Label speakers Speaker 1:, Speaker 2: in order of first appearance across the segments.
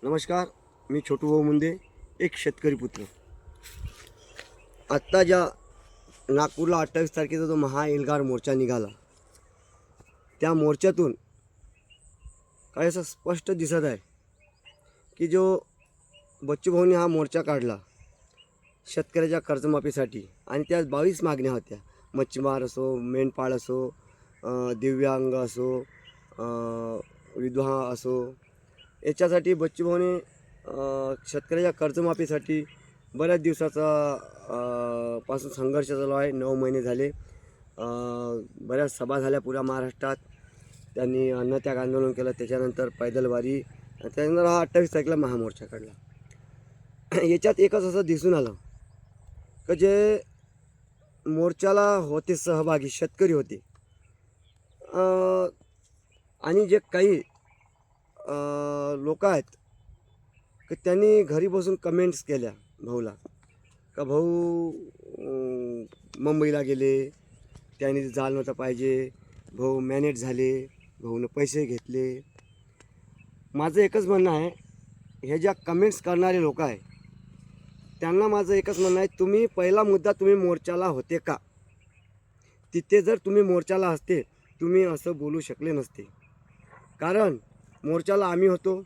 Speaker 1: नमस्कार, मी छोटू भाऊ मुंदे, एक शेतकरी पुत्र. आत्ता ज्या नागपूरला 28 तारखेचा जो महाएल्गार मोर्चा निघाला, त्या मोर्चातून काही असं स्पष्ट दिसत आहे की जो बच्चूभाऊंनी हा मोर्चा काढला शेतकऱ्याच्या कर्जमाफीसाठी, आणि त्यात 22 मागण्या होत्या. मच्छीमार असो, मेंढपाळ असो, दिव्यांग असो, विधवा असो, याच्यासाठी बच्चूभाऊने शेतकऱ्याच्या कर्जमाफीसाठी बऱ्याच दिवसाचा पासून संघर्ष चालू आहे. 9 महिने झाले. बऱ्याच सभा झाल्या पुऱ्या महाराष्ट्रात. त्यांनी अन्नत्याग आंदोलन केलं, त्याच्यानंतर पैदलवारी, त्यानंतर हा 28 तारखेला महामोर्चा काढला. याच्यात एकच असं दिसून आलं की जे मोर्चाला होते सहभागी शेतकरी होते, आणि जे काही लोक आहेत की त्यांनी घरी बसून कमेंट्स केल्या भाऊला, का भाऊ मुंबईला गेले, त्यांनी झालं नव्हतं पाहिजे, भाऊ मॅनेज झाले, भाऊनं पैसे घेतले. माझं एकच म्हणणं आहे, हे ज्या कमेंट्स करणारे लोक आहे त्यांना माझं एकच म्हणणं आहे, तुम्ही पहिला मुद्दा, तुम्ही मोर्चाला होते का? तिथे जर तुम्ही मोर्चाला असते, तुम्ही असं बोलू शकले नसते. कारण मोर्चाला आम्ही होतो.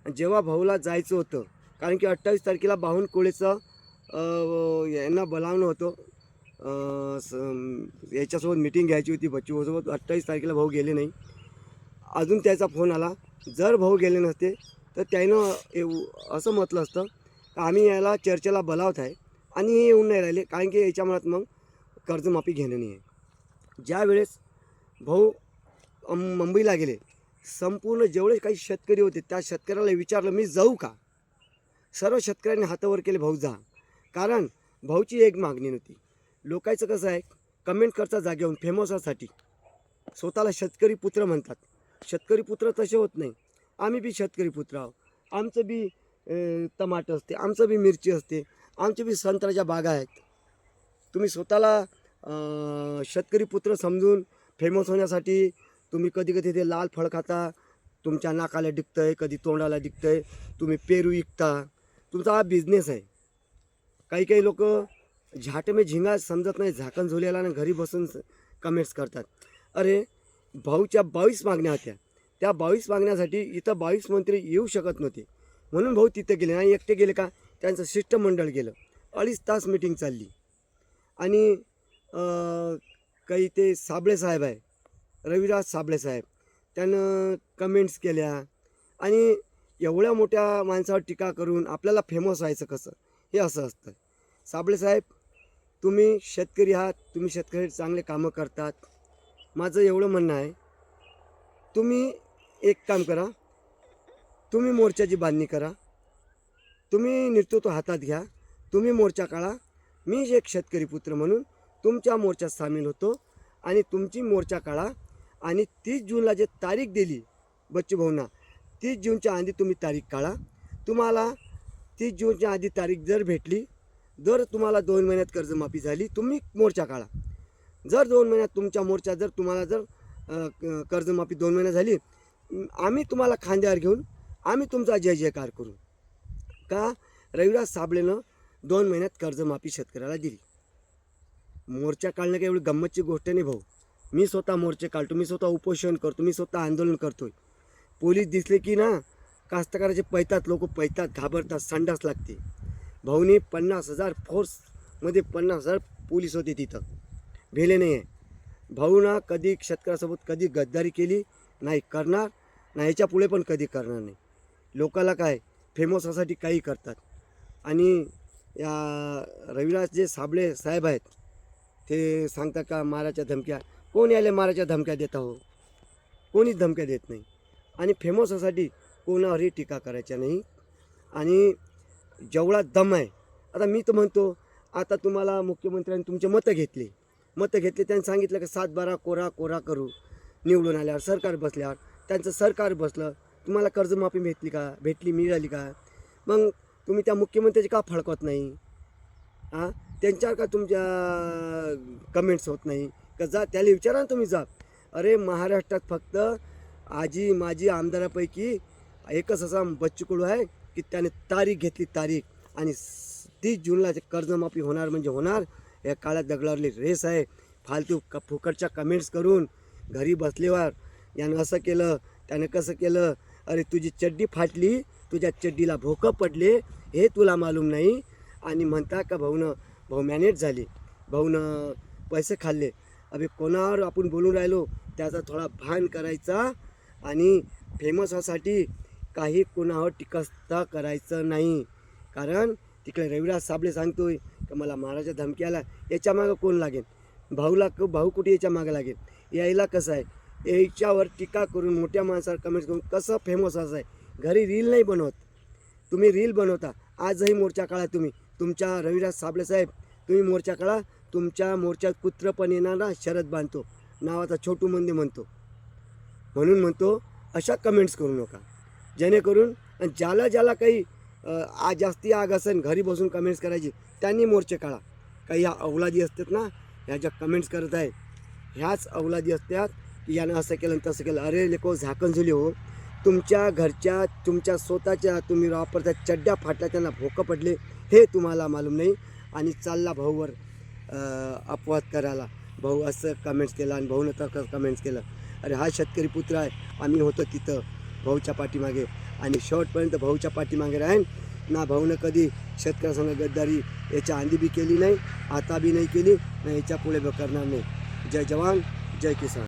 Speaker 1: जेव्हा भाऊला जायचं होतं, कारण की 28 तारखेला बावनकुळेचं यांना बोलावणं होतं, याच्यासोबत मिटिंग घ्यायची होती बच्चूभाऊसोबत. 28 तारखेला भाऊ गेले नाही. अजून त्याचा फोन आला, जर भाऊ गेले नसते तर त्यानं असं म्हटलं असतं का आम्ही याला चर्चेला बोलावत आहे आणि हे येऊन नाही राहिले, कारण की याच्या मनात मग कर्जमाफी घेणं नाही आहे. ज्या वेळेस भाऊ मुंबईला गेले, संपूर्ण जेवढे काही शेतकरी होते त्या शेतकऱ्याला विचारलं, मी जाऊ का? सर्व शेतकऱ्यांनी हातावर केले, भाऊ जा. कारण भाऊची एक मागणी नव्हती. लोकांचं कसं आहे, कमेंट करता जागेहून फेमससाठी स्वतःला शेतकरी पुत्र म्हणतात. शेतकरी पुत्र तसे होत नाही. आम्ही बी शेतकरी पुत्र आहोत. आमचं बी टमाटर असते, आमचं बी मिरची असते, आमचे बी संत्र्याच्या बागा आहेत. तुम्ही स्वतःला शेतकरी पुत्र समजून फेमस होण्यासाठी तुम्ही कधी कधी ते लाल फळ खाता, तुमच्या नाकाला दिखतं आहे, कधी तोंडाला दिखतं आहे, तुम्ही पेरू विकता, तुमचा हा बिझनेस आहे. काही काही लोक झाट में झिंगा समजत नाही, झाकण झोलेला ना घरी बसून कमेंट्स करतात. अरे भाऊच्या 22 मागण्या होत्या, त्या 22 मागण्यासाठी इथं 22 मंत्री येऊ शकत नव्हते, म्हणून भाऊ तिथं गेले. आणि एकटे गेले का, त्यांचं शिष्टमंडळ गेलं. 2.5 तास मीटिंग चालली. आणि काही ते साबळे साहेब आहे, रविराज साबळे साहेब, त्यानं कमेंट्स केल्या. आणि एवढ्या मोठ्या माणसावर टीका करून आपल्याला फेमस व्हायचं कसं, हे असं असतं. साबळे साहेब, तुम्ही शेतकरी आहात, तुम्ही शेतकरी चांगले कामं करतात. माझं एवढं म्हणणं आहे, तुम्ही एक काम करा, तुम्ही मोर्चाची बांधणी करा, तुम्ही नेतृत्व हातात घ्या, तुम्ही मोर्चा काढा. मी एक शेतकरी पुत्र म्हणून तुमच्या मोर्चात सामील होतो आणि तुमची मोर्चा काढा. आणि 30 जूनला जे तारीख दिली बच्चूभाऊंना, 30 जूनच्या आधी तुम्ही तारीख काढा. तुम्हाला 30 जूनच्या आधी तारीख जर भेटली, जर तुम्हाला 2 महिन्यात कर्जमाफी झाली, तुम्ही मोर्चा काढा. जर 2 महिन्यात तुमच्या मोर्चा जर तुम्हाला जर कर्जमाफी 2 महिन्यात झाली, आम्ही तुम्हाला खांद्यावर घेऊन आम्ही तुमचा जय जयकार करू. का? रविराज साबळेनं 2 महिन्यात कर्जमाफी शेतकऱ्याला दिली. मोर्चा काढणं काही एवढी गंमतची गोष्ट नाही भाऊ. मी स्वतः मोर्चे काढतो, मी स्वतः उपोषण करतो, मी स्वतः आंदोलन करतो आहे. पोलीस दिसले की ना, कास्तकाराचे पैतात, लोक पैतात, घाबरतात, संडास लागते. भाऊनी 50,000 फोर्समध्ये 50,000 पोलीस होते तिथं, भेले नाही आहे. भाऊना कधी शेतकऱ्यासोबत कधी गद्दारी केली नाही, करणार नाही, याच्या पुढे पण कधी करणार नाही. लोकाला काय फेमस होण्यासाठी काही करतात. आणि या रविराज जे साबळे साहेब आहेत, ते सांगतात का माराच्या धमक्या, कोण याले माराच्या धमक्या देता हो? कोणीच धमक्या देत नाही. आणि फेमस होण्यासाठी कोणावरही टीका करायच्या नाही. आणि जेवढा दम आहे, आता मी तर म्हणतो, आता तुम्हाला मुख्यमंत्र्यांनी तुमचे मतं घेतले, त्यांनी सांगितलं की 7-12 कोरा कोरा करू, निवडून आल्यावर सरकार बसल्यावर त्यांचं सरकार बसलं, तुम्हाला कर्जमाफी भेटली मिळाली का? मग तुम्ही त्या मुख्यमंत्र्याची का फळकवत नाही? त्यांच्यावर का तुमच्या कमेंट्स होत नाही का? जा त्याला विचारा ना तुम्ही, जा. अरे महाराष्ट्रात फक्त आजी माजी आमदारापैकी एकच असा बच्चू कडू आहे की त्याने तारीख घेतली, तारीख, आणि 30 जूनला ते कर्जमाफी होणार म्हणजे होणार. या काळात दगडावरली रेस आहे. फालतू फुकटच्या कमेंट्स करून घरी बसल्यावर यानं असं केलं, त्यानं कसं केलं, अरे तुझी चड्डी फाटली, तुझ्या चड्डीला भोकं पडले, हे तुला मालूम नाही. आणि म्हणता का भाऊ मॅनेज झाली, भाऊनं पैसे खाल्ले. अबे कोणावर आपण बोलून राहिलो त्याचा थोडा भान करायचा. आणि फेमस व्हासाठी काही कोणावर टीकास्ता करायचं नाही. कारण तिकडे रविराज साबळे सांगतोय की मला मारायच्या धमकी आला, याच्या मागं कोण लागेल? भाऊ कुठे याच्या मागं लागेल? यायला कसं आहे, याच्यावर टीका करून मोठ्या माणसावर कमेंट्स करून कसं फेमस व्हायचं आहे? घरी रील नाही बनवत, तुम्ही रील बनवता. आजही मोर्चा काढा तुम्ही, तुमच्या रविराज साबळे साहेब, तुम्ही मोर्चा काढा. तुमच्या मोर्चात कुत्रं पण येणार ना, शरद बांधतो नावाचा छोटू मंदी म्हणतो, म्हणून म्हणतो अशा कमेंट्स करू नका. जेणेकरून ज्याला काही जास्ती आग असेल घरी बसून कमेंट्स करायची, त्यांनी मोर्चे काढा. काही ह्या अवलादी असतात ना, ह्या ज्या कमेंट्स करत आहे ह्याच अवलादी असतात की यानं असं केलं तसं केलं. अरे लेको झाकण झुली हो, तुमच्या घरच्या तुमच्या स्वतःच्या तुम्ही वापरता चड्ड्या फाटल्या, त्यांना भोकं पडले, हे तुम्हाला मालूम नाही. आणि चालला भाऊवर अपवाद करायला. भाऊ असं कमेंट्स केलं आणि भाऊनं तर कमेंट्स केलं. अरे हा शेतकरी पुत्र आहे, आम्ही होतो तिथं भाऊच्या पाठीमागे आणि शेवटपर्यंत भाऊच्या पाठीमागे राहीन ना. भाऊनं कधी शेतकऱ्यासंग गद्दारी याच्या आधी बी केली नाही, आता बी नाही केली ना, याच्या पुढे बी करणार नाही. जय जवान जय किसान.